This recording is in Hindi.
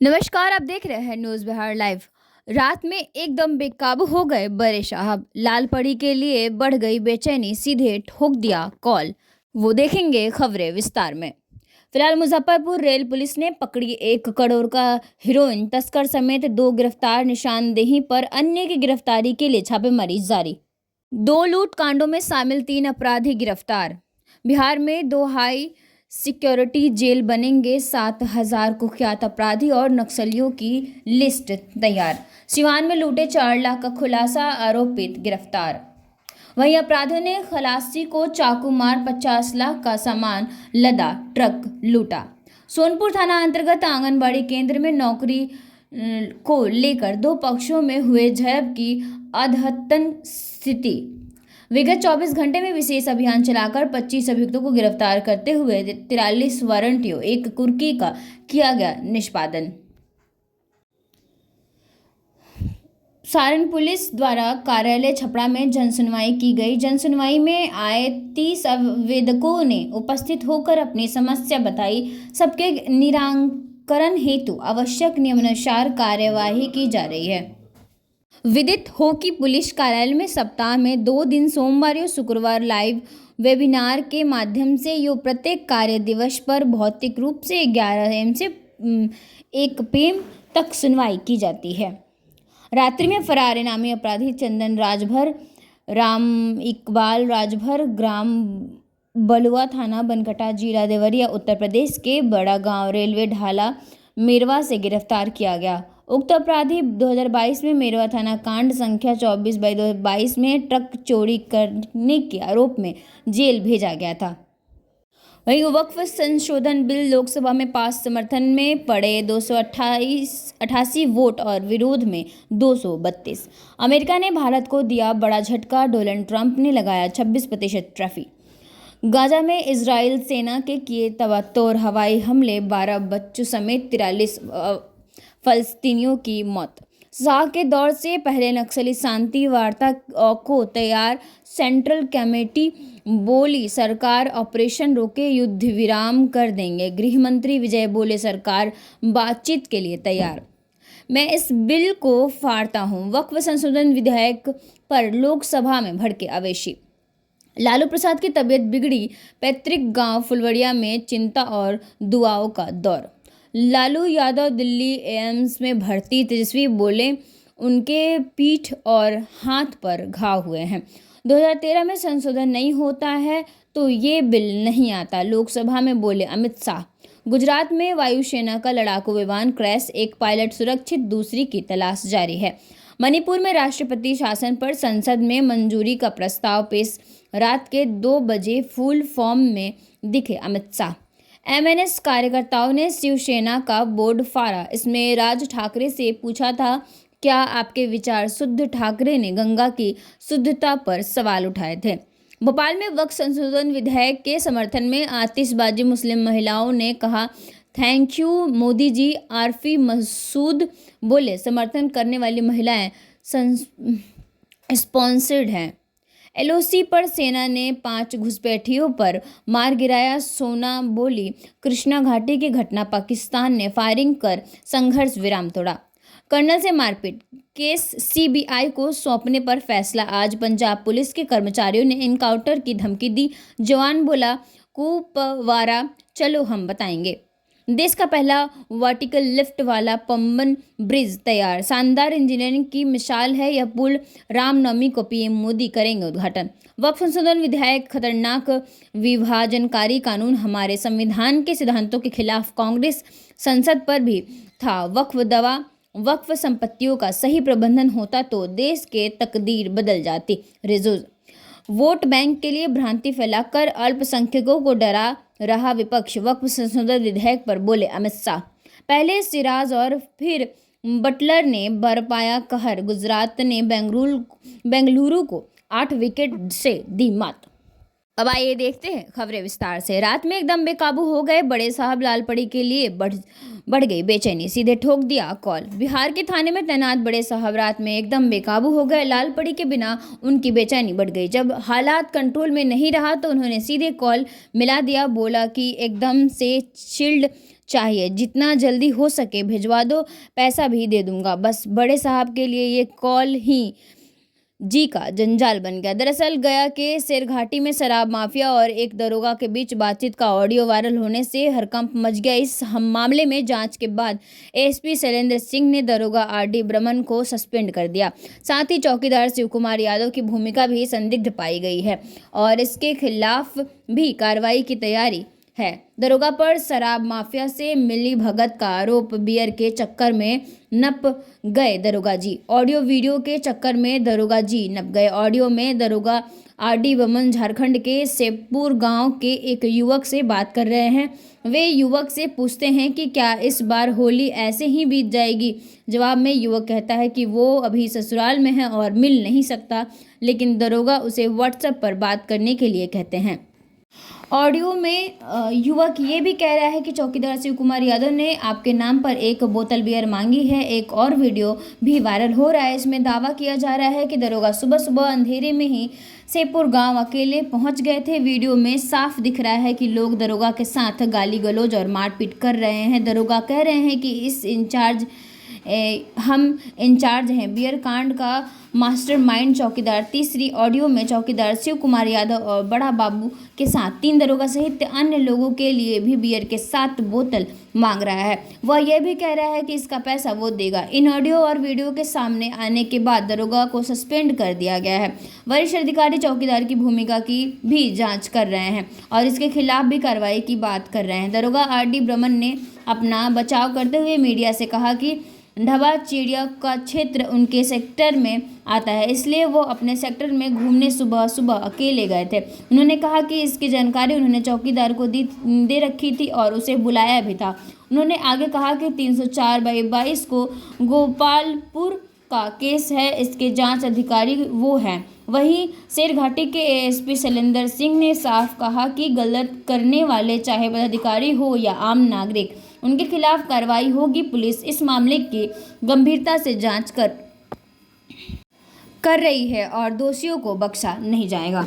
नमस्कार, आप देख रहे हैं न्यूज़ बिहार लाइव। रात में एकदम बेकाबू हो गए बड़े साहब, लाल परी के लिए बढ़ गई बेचैनी, सीधे ठोक दिया कॉल। वो देखेंगे खबरें विस्तार में। फिलहाल मुजफ्फरपुर रेल पुलिस ने पकड़ी 1 करोड़ का हीरोइन तस्कर समेत 2 गिरफ्तार। निशानदेही पर अन्य की गिरफ्तारी के लिए छापेमारी जारी। 2 लूट कांडों में शामिल 3 अपराधी गिरफ्तार। बिहार में 2 हाई सिक्योरिटी जेल बनेंगे, 7,000 कुख्यात अपराधी और नक्सलियों की लिस्ट तैयार। सिवान में लूटे 4 लाख का खुलासा, आरोपित गिरफ्तार। वहीं अपराधियों ने खलासी को चाकू मार 50 लाख का सामान लदा ट्रक लूटा। सोनपुर थाना अंतर्गत आंगनबाड़ी केंद्र में नौकरी को लेकर 2 पक्षों में हुए झड़प की अधतन स्थिति। विगत 24 घंटे में विशेष अभियान चलाकर 25 अभियुक्तों को गिरफ्तार करते हुए 43 वारंटियों 1 कुर्की का किया गया निष्पादन। सारण पुलिस द्वारा कार्यालय छपरा में जनसुनवाई की गई। जनसुनवाई में आए 30 आवेदकों ने उपस्थित होकर अपनी समस्या बताई। सबके निराकरण हेतु आवश्यक नियमानुसार कार्यवाही की जा रही है। विदित हो कि पुलिस कार्यालय में सप्ताह में 2 दिन सोमवार और शुक्रवार लाइव वेबिनार के माध्यम से प्रत्येक कार्य दिवस पर भौतिक रूप से 11 AM से 1 PM तक सुनवाई की जाती है। रात्रि में फरार इनामी अपराधी चंदन राजभर, राम इकबाल राजभर, ग्राम बलुआ, थाना बनकटा, जिला देवरिया, उत्तर प्रदेश के बड़ा गांव रेलवे ढाला मेरवा से गिरफ्तार किया गया। उक्त अपराधी 2022 में मेरवा थाना कांड संख्या 24/2022 में ट्रक चोरी करने के आरोप में जेल भेजा गया था। वहीं वक्फ संशोधन बिल लोकसभा में पास, समर्थन में पड़े 288 वोट और विरोध में 232। अमेरिका ने भारत को दिया बड़ा झटका, डोनाल्ड ट्रंप ने लगाया 26% टैरिफ। गाजा में इजराइल सेना के किए तबाहतोड़ हवाई हमले, 12 बच्चों समेत 43 फलस्तीनियों की मौत। शाह के दौर से पहले नक्सली शांति वार्ता को तैयार, सेंट्रल कमेटी बोली सरकार ऑपरेशन रोके युद्ध विराम कर देंगे। गृह मंत्री विजय बोले सरकार बातचीत के लिए तैयार। मैं इस बिल को फाड़ता हूं। वक्फ संशोधन विधेयक पर लोकसभा में भड़के अवेशी। लालू प्रसाद की तबीयत बिगड़ी, पैतृक गांव फुलवड़िया में चिंता और दुआओं का दौर। लालू यादव दिल्ली एम्स में भर्ती। तेजस्वी बोले उनके पीठ और हाथ पर घाव हुए हैं। 2013 में संशोधन नहीं होता है तो ये बिल नहीं आता, लोकसभा में बोले अमित शाह। गुजरात में वायुसेना का लड़ाकू विमान क्रैश, 1 पायलट सुरक्षित, दूसरी की तलाश जारी है। मणिपुर में राष्ट्रपति शासन पर संसद में मंजूरी का प्रस्ताव पेश, रात के 2 बजे फुल फॉर्म में दिखे अमित शाह। MNS कार्यकर्ताओं ने शिवसेना का बोर्ड फाड़ा। इसमें राज ठाकरे से पूछा था क्या आपके विचार शुद्ध। ठाकरे ने गंगा की शुद्धता पर सवाल उठाए थे। भोपाल में वक्फ संशोधन विधेयक के समर्थन में आतिशबाजी, मुस्लिम महिलाओं ने कहा थैंक यू मोदी जी। आरफी मसूद बोले समर्थन करने वाली महिलाएं स्पॉन्सर्ड हैं। LOC पर सेना ने 5 घुसपैठियों पर मार गिराया। सोना बोली कृष्णा घाटी की घटना, पाकिस्तान ने फायरिंग कर संघर्ष विराम तोड़ा। कर्नल से मारपीट, केस CBI को सौंपने पर फैसला आज। पंजाब पुलिस के कर्मचारियों ने इनकाउंटर की धमकी दी। जवान बोला कुपवारा चलो हम बताएंगे। देश का पहला वर्टिकल लिफ्ट वाला पंबन ब्रिज तैयार, शानदार इंजीनियरिंग की मिसाल है यह पुल। रामनवमी को PM मोदी करेंगे उद्घाटन। वक्फ संशोधन विधेयक खतरनाक, विभाजनकारी कानून हमारे संविधान के सिद्धांतों के खिलाफ। कांग्रेस संसद पर भी था वक्फ दवा। वक्फ संपत्तियों का सही प्रबंधन होता तो देश के तकदीर बदल जाती। रिजोज वोट बैंक के लिए भ्रांति फैलाकर अल्पसंख्यकों को डरा रहा विपक्ष। वक्फ संशोधन विधेयक पर बोले अमित शाह। पहले सिराज और फिर बटलर ने बरपाया कहर। गुजरात ने बेंगलुरु को 8 विकेट से दी मात। अब आइए देखते हैं खबरें विस्तार से। रात में एकदम बेकाबू हो गए बड़े साहब, लाल परी के लिए बढ़ गई बेचैनी, सीधे ठोक दिया कॉल। बिहार के थाने में तैनात बड़े साहब रात में एकदम बेकाबू हो गए। लाल परी के बिना उनकी बेचैनी बढ़ गई। जब हालात कंट्रोल में नहीं रहा तो उन्होंने सीधे कॉल मिला दिया। बोला कि एकदम से चिल्ड चाहिए, जितना जल्दी हो सके भिजवा दो, पैसा भी दे दूंगा। बस बड़े साहब के लिए ये कॉल ही जी का जंजाल बन गया। दरअसल गया के शेरघाटी में शराब माफिया और एक दरोगा के बीच बातचीत का ऑडियो वायरल होने से हड़कंप मच गया। इस मामले में जांच के बाद एसपी शैलेंद्र सिंह ने दरोगा आरडी बर्मन को सस्पेंड कर दिया। साथ ही चौकीदार शिव कुमार यादव की भूमिका भी संदिग्ध पाई गई है और इसके खिलाफ भी कार्रवाई की तैयारी है। दरोगा पर शराब माफिया से मिली भगत का आरोप। बियर के चक्कर में नप गए दरोगा जी। ऑडियो वीडियो के चक्कर में दरोगा जी नप गए। ऑडियो में दरोगा आरडी बर्मन झारखंड के सेपुर गांव के एक युवक से बात कर रहे हैं। वे युवक से पूछते हैं कि क्या इस बार होली ऐसे ही बीत जाएगी। जवाब में युवक कहता है कि वो अभी ससुराल में है और मिल नहीं सकता, लेकिन दरोगा उसे व्हाट्सएप पर बात करने के लिए कहते हैं। ऑडियो में युवक ये भी कह रहा है कि चौकीदार शिव कुमार यादव ने आपके नाम पर एक बोतल बियर मांगी है। एक और वीडियो भी वायरल हो रहा है। इसमें दावा किया जा रहा है कि दरोगा सुबह सुबह अंधेरे में ही सेपुर गांव अकेले पहुंच गए थे। वीडियो में साफ दिख रहा है कि लोग दरोगा के साथ गाली गलौज और मारपीट कर रहे हैं। दरोगा कह रहे हैं कि हम इंचार्ज हैं। बियर कांड का मास्टरमाइंड चौकीदार। तीसरी ऑडियो में चौकीदार शिव कुमार यादव और बड़ा बाबू के साथ 3 दरोगा सहित अन्य लोगों के लिए भी बियर के 7 बोतल मांग रहा है। वह यह भी कह रहा है कि इसका पैसा वो देगा। इन ऑडियो और वीडियो के सामने आने के बाद दरोगा को सस्पेंड कर दिया गया है। वरिष्ठ अधिकारी चौकीदार की भूमिका की भी जांच कर रहे हैं और इसके खिलाफ भी कार्रवाई की बात कर रहे हैं। दरोगा आरडी बर्मन ने अपना बचाव करते हुए मीडिया से कहा कि ढाबा चिड़िया का क्षेत्र उनके सेक्टर में आता है, इसलिए वो अपने सेक्टर में घूमने सुबह सुबह अकेले गए थे। उन्होंने कहा कि इसकी जानकारी उन्होंने चौकीदार को दे रखी थी और उसे बुलाया भी था। उन्होंने आगे कहा कि 304/22 को गोपालपुर का केस है, इसके जांच अधिकारी वो हैं। वहीं शेरघाटी के एएसपी शैलेंद्र सिंह ने साफ कहा कि गलत करने वाले चाहे पदाधिकारी हो या आम नागरिक, उनके खिलाफ कार्रवाई होगी। पुलिस इस मामले की गंभीरता से जांच कर रही है और दोषियों को बख्शा नहीं जाएगा।